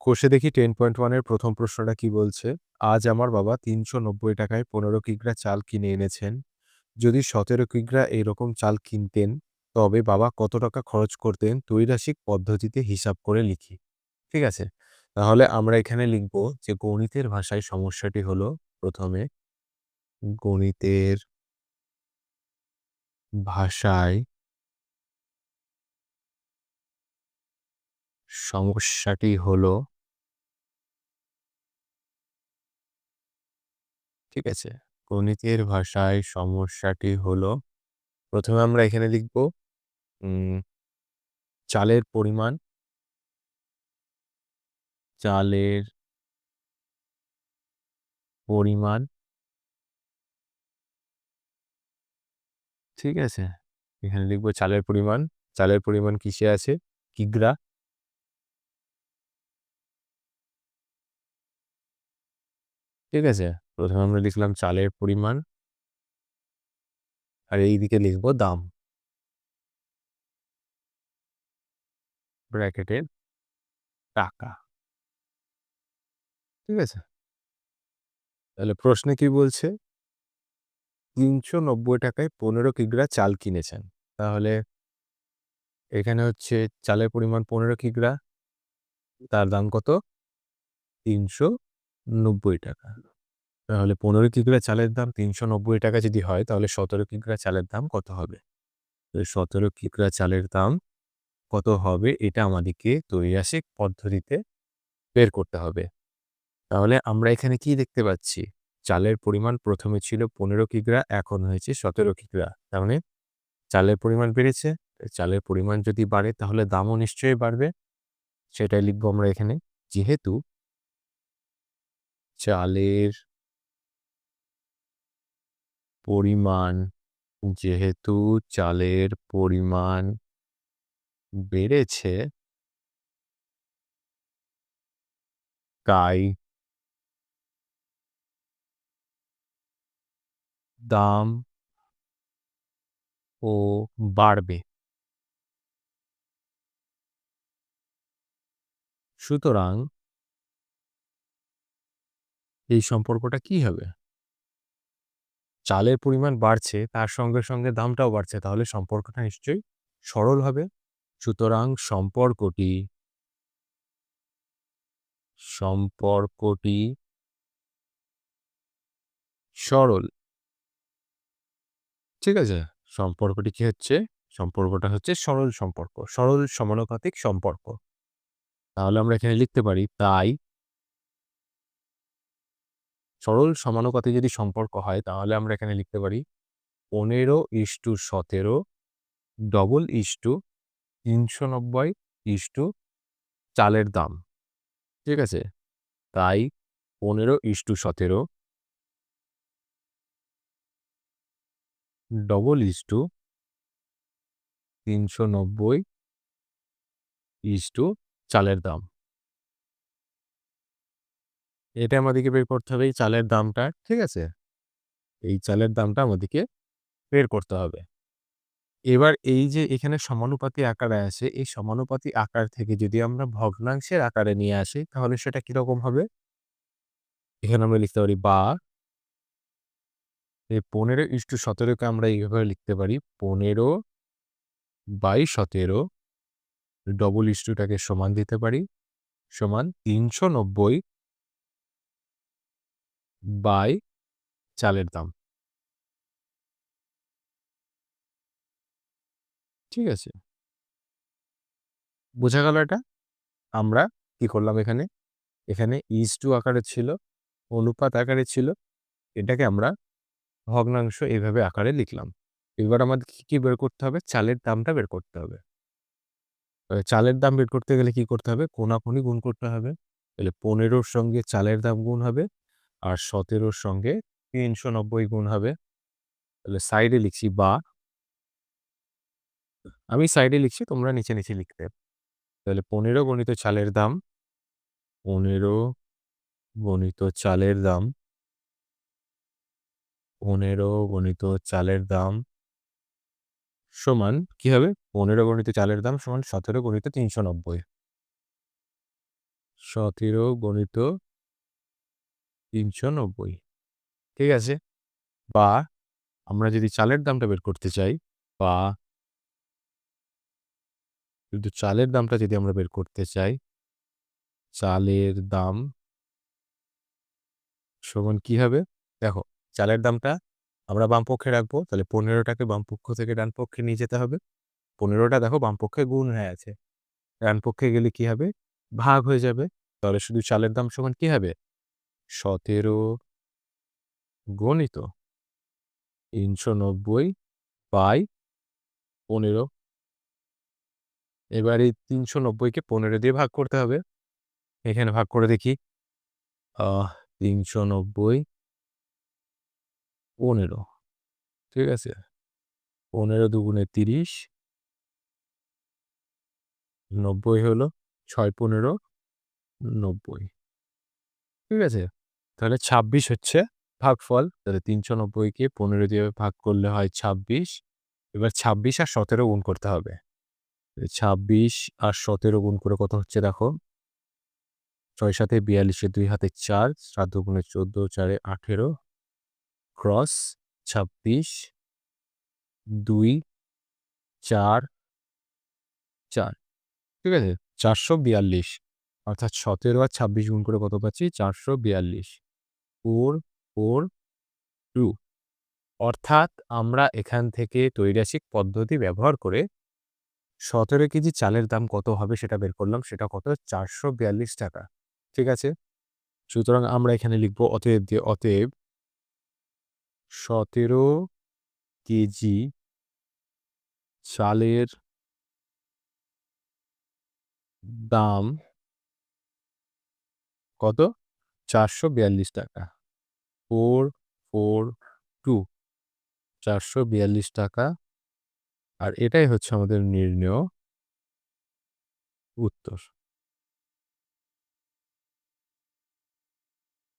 কষে দেখি 10.1 এর প্রথম প্রশ্নটা কি বলছে? আজ আমার বাবা ৳৩৯০ ১৫ কিগ্রা চাল কিনে এনেছেন। যদি ১৭ কিগ্রা এরকম চাল কিনতেন, তবে বাবা কত টাকা খরচ করতেন? ত্রৈরাশিক পদ্ধতিতে হিসাব করে লিখি। ঠিক আছে? তাহলে আমরা এখানে লিখব যে গণিতের ভাষায় সমস্যাটি হলো প্রথমে গণিতের ভাষায় সমস্যাটি হলো, ঠিক আছে? গণিতের ভাষায় সমস্যাটি হলো, প্রথমে আমরা এখানে লিখব উম চালের পরিমাণ, চালের পরিমাণ, ঠিক আছে? এখানে লিখব চালের পরিমাণ। চালের পরিমাণ কিসে আছে? কিগ্রা, ঠিক আছে? প্রথমে আমরা লিখলাম চালের পরিমাণ আর এইদিকে লিখব দাম, ব্র্যাকেটে টাকা, ঠিক আছে? তাহলে প্রশ্নে কি বলছে? ৳৩৯০ য় ১৫ কিগ্রা চাল কিনেছেন। তাহলে এখানে হচ্ছে চালের পরিমাণ ১৫ কিগ্রা, তার দাম কত? ৳৩৯০। তাহলে ১৫ কিগ্রা চালের দাম ৳৩৯০ যদি হয়, তাহলে ১৭ কিগ্রা চালের দাম কত হবে? তো ১৭ কিগ্রা চালের দাম কত হবে এটা আমাদেরকে ত্রৈমাসিক পদ্ধতিতে বের করতে হবে। তাহলে আমরা এখানে কি দেখতে পাচ্ছি? চালের পরিমাণ প্রথমে ছিল ১৫ কিগ্রা, এখন হয়েছে ১৭ কিগ্রা। তার মানে চালের পরিমাণ বেড়েছে। চালের পরিমাণ যদি বাড়ে তাহলে দামও নিশ্চয়ই বাড়বে। সেটাই লিখব আমরা এখানে। যেহেতু চালের পরিমাণ যেহেতু চালের পরিমাণ বেড়েছে, তাই দামও বাড়বে। সুতরাং এই সম্পর্কটা কি হবে? চালের পরিমাণ বাড়ছে, তার সঙ্গে, সঙ্গে দামটাও বাড়ছে। তাহলে সম্পর্কটা নিশ্চয়ই সরল হবে। সুতরাং সম্পর্কটি সরল। ঠিক আছে? সম্পর্কটি কি হচ্ছে? সম্পর্কটা হচ্ছে সরল সম্পর্ক। সরল সমানুপাতিক সম্পর্ক। তাহলে আমরা এখানে লিখতে পারি, তাই সরল সমানুপাতিক যদি সম্পর্ক হয়, তাহলে আমরা এখানে লিখতে পারি 15:17 ডবল ইস্টু ৩৯০ ইস্টু চালের দাম। ঠিক আছে? তাই 15:17 ডবল ইস্টু ৩৯০ ইস্টু চালের দাম। এটা আমাদেরকে বের করতে হবে এই চালের দামটা, ঠিক আছে? এই চালের দামটা আমাদেরকে বের করতে হবে। এবার এই যে এখানে সমানুপাতি আকারে আছে, এই সমানুপাতি আকার থেকে যদি আমরা ভগ্নাংশের আকারে নিয়ে আসি, তাহলে সেটা কিরকম হবে? এখানে আমরা লিখতে পারি বা এই 15:17 কে আমরা এইভাবে লিখতে পারি 15/17 ডবল ইস্টুটাকে সমান দিতে পারি, সমান ৩৯০ বাই চালের দাম। ঠিক আছে? বোঝা গেল এটা? আমরা কি করলাম এখানে? এখানে ইস্টু আকারে ছিল, অনুপাত আকারে ছিল। এটাকে আমরা ভগ্নাংশ এভাবে আকারে লিখলাম। এবার আমাদেরকে কি বের করতে হবে? চালের দামটা বের করতে হবে। চালের দাম বের করতে গেলে কি করতে হবে? কোনাকুনি গুণ করতে হবে। তাহলে ১৫ র সঙ্গে চালের দাম গুণ হবে আর ১৭ র সঙ্গে ৩৯০ গুণ হবে। তাহলে সাইডে লিখছি বা, আমি সাইডে লিখছি, তোমরা নিচে, নিচে লিখতে। তাহলে ১৫ গণিত চালের দাম, ১৫ গণিত চালের দাম, ১৫ গণিত চালের দাম সমান কি হবে? ১৫ গণিত চালের দাম সমান ১৭ গণিত ৩৯০। 17 গণিত 390। ঠিক আছে? বা আমরা যদি চালের দামটা বের করতে চাই, বা শুধু চালের দামটা যদি আমরা বের করতে চাই, চালের দাম সমান কি হবে? দেখো, চালের দামটা আমরা বামপক্ষে রাখবো। তাহলে ১৫ টাকে বামপক্ষ থেকে ডান পক্ষে নিয়ে যেতে হবে। ১৫ টা দেখো বামপক্ষে গুণ হয়ে আছে। ডান পক্ষে গেলে কি হবে? ভাগ হয়ে যাবে। তাহলে শুধু চালের দাম সমান কি হবে? ১৭ গণিত ৩৯০ বাই ১৫। এবার এই ৩৯০ কে ১৫ দিয়ে ভাগ করতে হবে। এখানে ভাগ করে দেখি। ৩৯০ ১৫, ঠিক আছে? ১৫ দুগুণে ৩০, ৯০ হলো। ৬ ১৫ ৯০, ঠিক আছে? তাহলে ২৬ হচ্ছে ভাগফল। তাহলে ৩৯০ কে ১৫ দিয়ে ভাগ করলে হয় ২৬। এবার ২৬ আর ১৭ গুণ করতে হবে। ২৬ আর ১৭ গুণ করে কত হচ্ছে দেখো। ৬ ৭ ৪২, ২ হাতে ৪, ৭ দুগুণে ১৪, ৪ ১৮, ক্রস ২৬, ২, ৪, ৪, ঠিক আছে? ৪৪২, অর্থাৎ ১৭ আর ২৬ গুণ করে কত পাচ্ছি? ৪৪২। 4 4 2, অর্থাৎ আমরা এখান থেকে ত্রৈরাশিক পদ্ধতি ব্যবহার করে ১৭ কেজি চালের দাম কত হবে সেটা বের করলাম। সেটা কত? ৳৪৪২। ঠিক আছে? সুতরাং আমরা এখানে লিখব অতএব ১৭ কেজি চালের দাম কত? ৳৪৪২। 4 4 2, ৳৪৪২। আর এটাই হচ্ছে আমাদের নির্ণেয় উত্তর।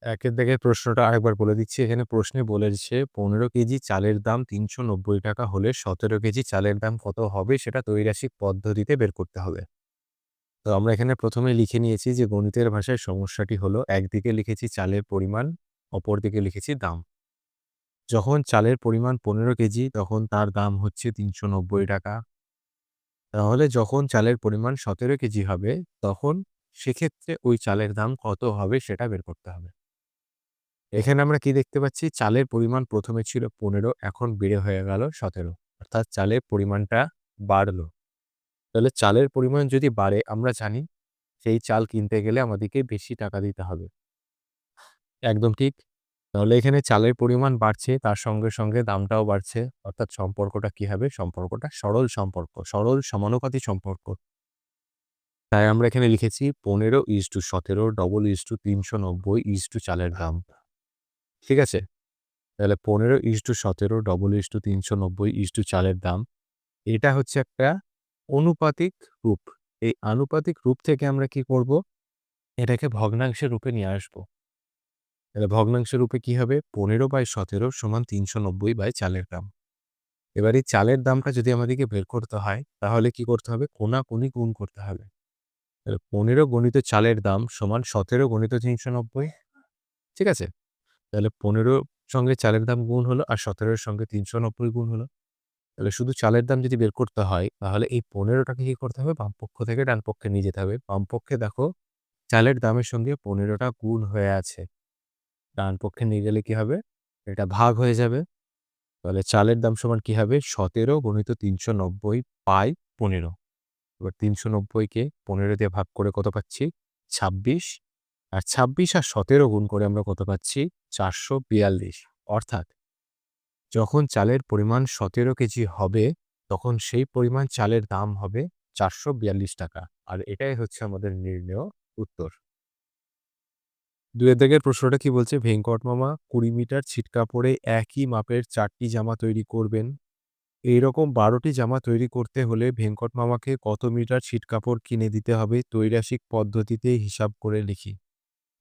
একের দাগের প্রশ্নটা আরেকবার বলে দিচ্ছি। এখানে প্রশ্নে বলেছে ১৫ কেজি চালের দাম ৳৩৯০ হলে ১৭ কেজি চালের দাম কত হবে সেটা ত্রৈরাশিক পদ্ধতিতে বের করতে হবে। তো আমরা এখানে ১ম এ লিখে নিয়েছি যে গণিতের ভাষায় সমস্যাটি হলো, একদিকে লিখেছি চালের পরিমাণ, অপরদিকে লিখেছি দাম। যখন চালের পরিমাণ ১৫ কেজি তখন তার দাম হচ্ছে ৳৩৯০। তাহলে যখন চালের পরিমাণ ১৭ কেজি হবে তখন সেক্ষেত্রে ওই চালের দাম কত হবে সেটা বের করতে হবে। এখানে আমরা কি দেখতে পাচ্ছি? চালের পরিমাণ ১ম এ ছিল ১৫, এখন বেড়ে হয়ে গেল ১৭। অর্থাৎ চালের পরিমাণটা বাড়লো। তাহলে চালের পরিমাণ যদি বাড়ে আমরা জানি সেই চাল কিনতে গেলে আমাদেরকে বেশি টাকা দিতে হবে। একদম ঠিক। তাহলে এখানে চালের পরিমাণ বাড়ছে, তার সঙ্গে, সঙ্গে দামটাও বাড়ছে। অর্থাৎ সম্পর্কটা কি হবে? সম্পর্কটা সরল সম্পর্ক, সরল সমানুপাতি সম্পর্ক। তাই আমরা এখানে লিখেছি ১৫:১৭ 390 চালের দাম। ঠিক আছে? তাহলে ১৫:১৭ 390 চালের দাম। এটা হচ্ছে একটা অনুপাতিক রূপ। এই আনুপাতিক রূপ থেকে আমরা কি করব? এটাকে ভগ্নাংশের রূপে নিয়ে আসব। তাহলে ভগ্নাংশের রূপে কি হবে? ১৫/১৭ = ৩৯০ বাই চালের দাম। এবার এই চালের দামটা যদি আমাদেরকে বের করতে হয়, তাহলে কি করতে হবে? কোনাকুনি গুণ করতে হবে। তাহলে ১৫ গণিত চালের দাম সমান ১৭ গণিত ৩৯০। ঠিক আছে? তাহলে ১৫ সঙ্গে চালের দাম গুণ হলো আর ১৭ এর সঙ্গে ৩৯০ গুণ হলো। তাহলে শুধু চালের দাম যদি বের করতে হয়, তাহলে এই ১৫ টাকে কি করতে হবে? বামপক্ষ থেকে ডান পক্ষে নিয়ে যেতে হবে। বামপক্ষে দেখো চালের দামের সঙ্গে ১৫ টা গুণ হয়ে আছে। ডান পক্ষে নিয়ে গেলে কি হবে? এটা ভাগ হয়ে যাবে। তাহলে চালের দাম সমান কি হবে? ১৭ গুণিত ৩৯০ বাই ১৫। এবার ৩৯০ কে ১৫ দিয়ে ভাগ করে কত পাচ্ছি? ২৬। আর ২৬ আর ১৭ গুণ করে আমরা কত পাচ্ছি? ৪৪২। অর্থাৎ যখন চালের পরিমাণ ১৭ কেজি হবে, তখন সেই পরিমাণ চালের দাম হবে ৳৪৪২। আর এটাই হচ্ছে আমাদের নির্ণেয় উত্তর। ২ এর দাগের প্রশ্নটা কি বলছে? ভেঙ্কট মামা ২০ মিটার ছিট কাপড়ে একই মাপের ৪ টি জামা তৈরি করবেন। এইরকম ১২ টি জামা তৈরি করতে হলে ভেঙ্কট মামাকে কত মিটার ছিট কাপড় কিনে দিতে হবে? ত্রৈরাশিক পদ্ধতিতে হিসাব করে লিখি।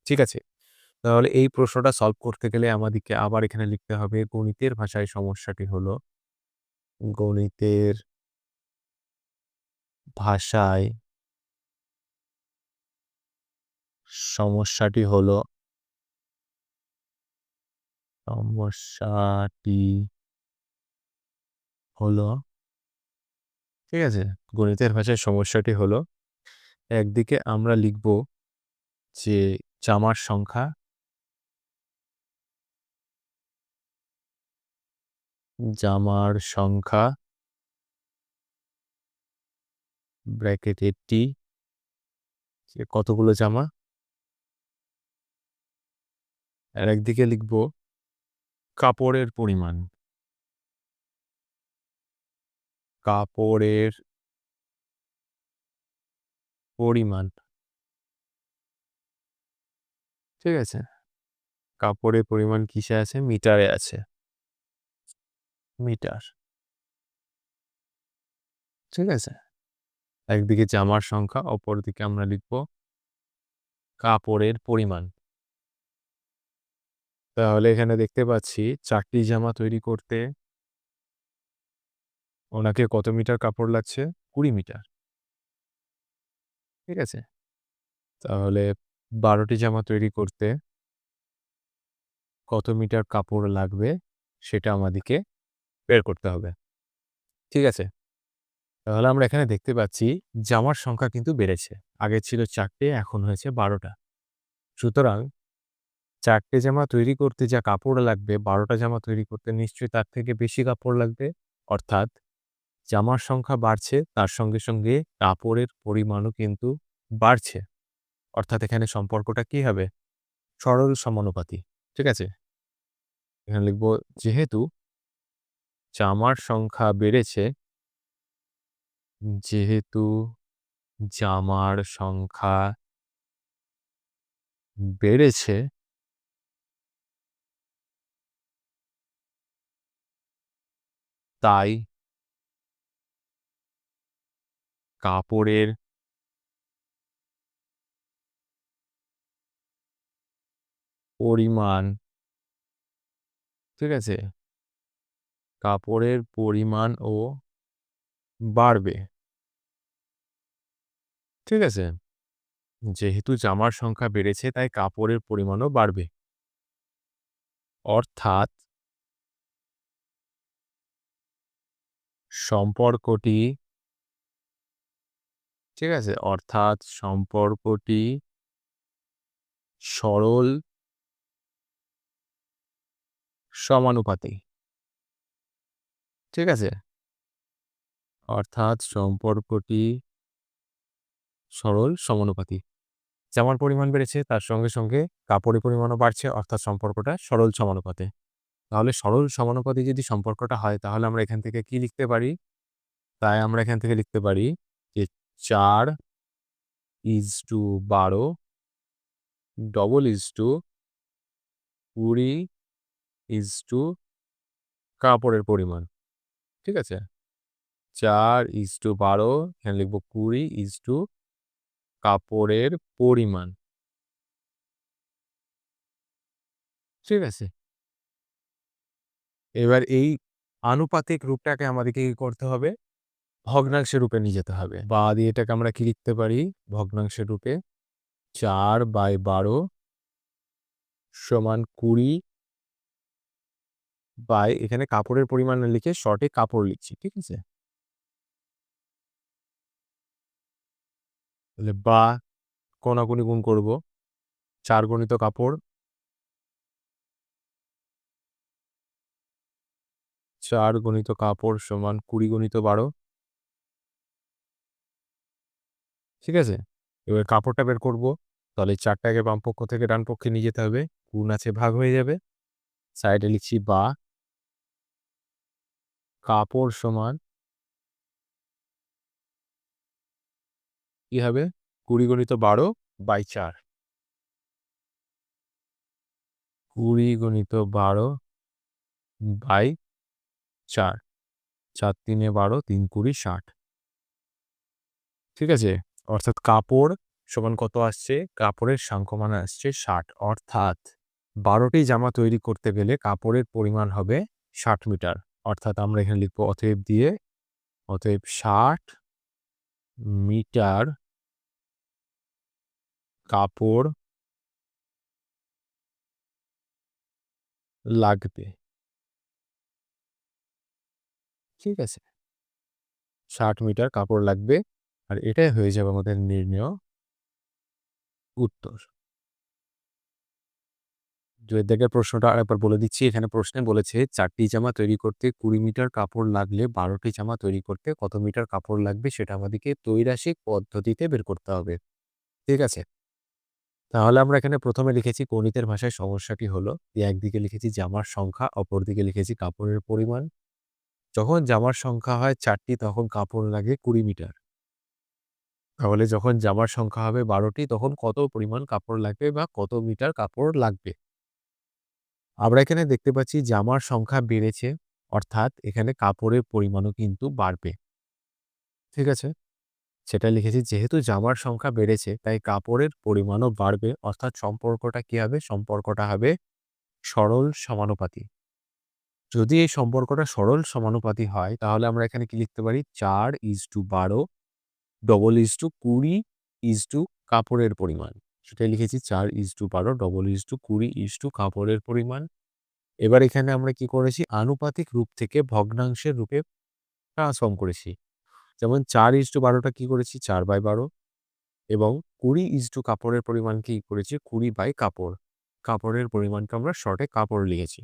ঠিক আছে? তাহলে এই প্রশ্নটা সলভ করতে গেলে আমাদেরকে আবার এখানে লিখতে হবে গণিতের ভাষায় সমস্যাটি হলো, গণিতের ভাষায় সমস্যাটি হলো সমস্যাটি হলো ঠিক আছে? গণিতের ভাষায় সমস্যাটি হলো একদিকে আমরা লিখব যে জামার সংখ্যা জামার সংখ্যা ব্র্যাকেটে টি যে কতগুলো জামা। আর একদিকে লিখব কাপড়ের পরিমাণ। কাপড়ের পরিমাণ। ঠিক আছে? কাপড়ের পরিমাণ কিসে আছে? মিটারে আছে। মিটার। ঠিক আছে? একদিকে জামার সংখ্যা, অপরদিকে আমরা লিখব কাপড়ের পরিমাণ। তাহলে এখানে দেখতে পাচ্ছি ৪ টি জামা তৈরি করতে ওনাকে কত মিটার কাপড় লাগছে? ২০ মিটার। ঠিক আছে? তাহলে ১২ টি জামা তৈরি করতে কত মিটার কাপড় লাগবে সেটা আমাদেরকে বের করতে হবে। ঠিক আছে? তাহলে আমরা এখানে দেখতে পাচ্ছি জামার সংখ্যা কিন্তু বেড়েছে। আগে ছিল ৪ টে, এখন হয়েছে ১২ টা। সুতরাং ৪ টে জামা তৈরি করতে যা কাপড় লাগবে ১২ টা জামা তৈরি করতে নিশ্চয়ই তার থেকে বেশি কাপড় লাগবে। অর্থাৎ জামার সংখ্যা বাড়ছে, তার সঙ্গে, সঙ্গে কাপড়ের পরিমাণও কিন্তু বাড়ছে। অর্থাৎ এখানে সম্পর্কটা কি হবে? সরল সমানুপাতি। ঠিক আছে? এখানে লিখব যেহেতু জামার সংখ্যা বেড়েছে যেহেতু জামার সংখ্যা বেড়েছে তাই কাপড়ের পরিমাণ ঠিক আছে? কাপড়ের পরিমাণও বাড়বে। ঠিক আছে? যেহেতু জামার সংখ্যা বেড়েছে তাই কাপড়ের পরিমাণও বাড়বে। অর্থাৎ সম্পর্কটি ঠিক আছে? অর্থাৎ সম্পর্কটি সরল সমানুপাতি। ঠিক আছে? অর্থাৎ সম্পর্কটি সরল সমানুপাতি। জামার পরিমাণ বেড়েছে তার সঙ্গে, সঙ্গে কাপড়ের পরিমাণও বাড়ছে অর্থাৎ সম্পর্কটা সরল সমানুপাতে। তাহলে সরল সমানুপাতি যদি সম্পর্কটা হয় তাহলে আমরা এখান থেকে কি লিখতে পারি? তাই আমরা এখান থেকে লিখতে পারি যে ৪:১২ 20 কাপড়ের পরিমাণ। ঠিক আছে? ৪:১২ এখানে লিখব 20 কাপড়ের পরিমাণ। ঠিক আছে? এবার এই আনুপাতিক রূপটাকে আমাদেরকে কি করতে হবে? ভগ্নাংশের রূপে নিয়ে যেতে হবে। বা দিয়ে এটাকে আমরা কি লিখতে পারি? ভগ্নাংশের রূপে ৪/১২ = ২০ এখানে কাপড়ের পরিমাণ না লিখে শর্টে কাপড় লিখছি। ঠিক আছে? তাহলে বা কোনাকুনি গুণ করব। ৪ × কাপড় ৪ × কাপড় = ২০ × ১২। ঠিক আছে? এবার কাপড়টা বের করব। তাহলে ৪ টাকে বাম পক্ষ থেকে ডান পক্ষে নিয়ে যেতে হবে। গুণ আছে ভাগ হয়ে যাবে। সাইডে লিখছি বা কাপড় সমান কি হবে? ২০ × ১২/৪ ২০ × ১২/৪ ৪ ৩ ১২ ৩ ২০ ৬০। ঠিক আছে? অর্থাৎ কাপড় সমান কত আসছে? কাপড়ের সাংখ্যমান আসছে ৬০। অর্থাৎ ১২ টি জামা তৈরি করতে গেলে কাপড়ের পরিমাণ হবে ৬০ মিটার। অর্থাৎ আমরা এখানে লিখব অতএব ৬০ মিটার কাপড় লাগবে। ঠিক আছে? ৬০ মিটার কাপড় লাগবে। আর এটাই হয়ে যাবে আমাদের নির্ণেয় উত্তর। ২ দাগের প্রশ্নটা আরেকবার বলে দিচ্ছি। এখানে প্রশ্নে বলেছে ৪ টি জামা তৈরি করতে ২০ মিটার কাপড় লাগলে ১২ টি জামা তৈরি করতে কত মিটার কাপড় লাগবে সেটা আমাদেরকে ত্রৈরাশিক পদ্ধতিতে বের করতে হবে। ঠিক আছে? তাহলে আমরা এখানে ১ম এ লিখেছি গণিতের ভাষায় সমস্যাটি হলো যে একদিকে লিখেছি জামার সংখ্যা, অপরদিকে লিখেছি কাপড়ের পরিমাণ। যখন জামার সংখ্যা হয় ৪ টি তখন কাপড় লাগে ২০ মিটার। তাহলে যখন জামার সংখ্যা হবে ১২ টি তখন কত পরিমাণ কাপড় লাগবে বা কত মিটার কাপড় লাগবে? আমরা এখানে দেখতে পাচ্ছি জামার সংখ্যা বেড়েছে, অর্থাৎ এখানে কাপড়ের পরিমাণও কিন্তু বাড়বে। ঠিক আছে? সেটা লিখেছি যেহেতু জামার সংখ্যা বেড়েছে তাই কাপড়ের পরিমাণও বাড়বে, অর্থাৎ সম্পর্কটা কি হবে? সম্পর্কটা হবে সরল সমানুপাতি। যদি এই সম্পর্কটা সরল সমানুপাতি হয় তাহলে আমরা এখানে কি লিখতে পারি? 4:12 20:20 কাপড়ের পরিমাণ। সেটাই লিখেছি 4:12 20:20 কাপড়ের পরিমাণ। এবার এখানে আমরা কি করেছি? আনুপাতিক রূপ থেকে ভগ্নাংশের রূপে ট্রান্সফর্ম করেছি। যেমন 4:12 টা কি করেছি? 4/12 এবং 20 কাপড়ের পরিমাণ কি করেছি? 20/কাপড়। কাপড়ের পরিমাণকে আমরা শর্টে কাপড় লিখেছি।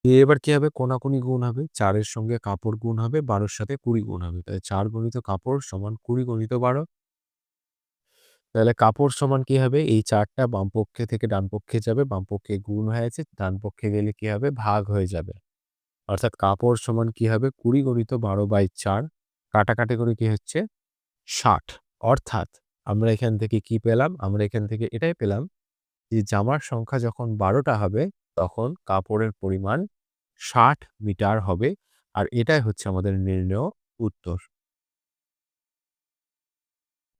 এবার কি হবে? কোনাকুনি গুণ হবে। ৪ এর সঙ্গে কাপড় গুণ হবে, ১২ এর সাথে ২০ গুণ হবে। তাহলে ৪ গুণিত কাপড় সমান ২০ গুণিত ১২। তাহলে কাপড় সমান কি হবে? এই ৪ টা বামপক্ষে থেকে ডানপক্ষে যাবে। বামপক্ষে গুণ হয়েছে, ডানপক্ষে গেলে কি হবে? ভাগ হয়ে যাবে। অর্থাৎ কাপড় সমান কি হবে? ২০ গুণিত ১২/৪ কাটাকাটি করে কি হচ্ছে? ৬০। অর্থাৎ আমরা এখান থেকে কি পেলাম? আমরা এখান থেকে এটাই পেলাম যে জামার সংখ্যা যখন ১২ টা হবে তখন কাপড়ের পরিমাণ ৬০ মিটার হবে। আর এটাই হচ্ছে আমাদের নির্ণেয় উত্তর।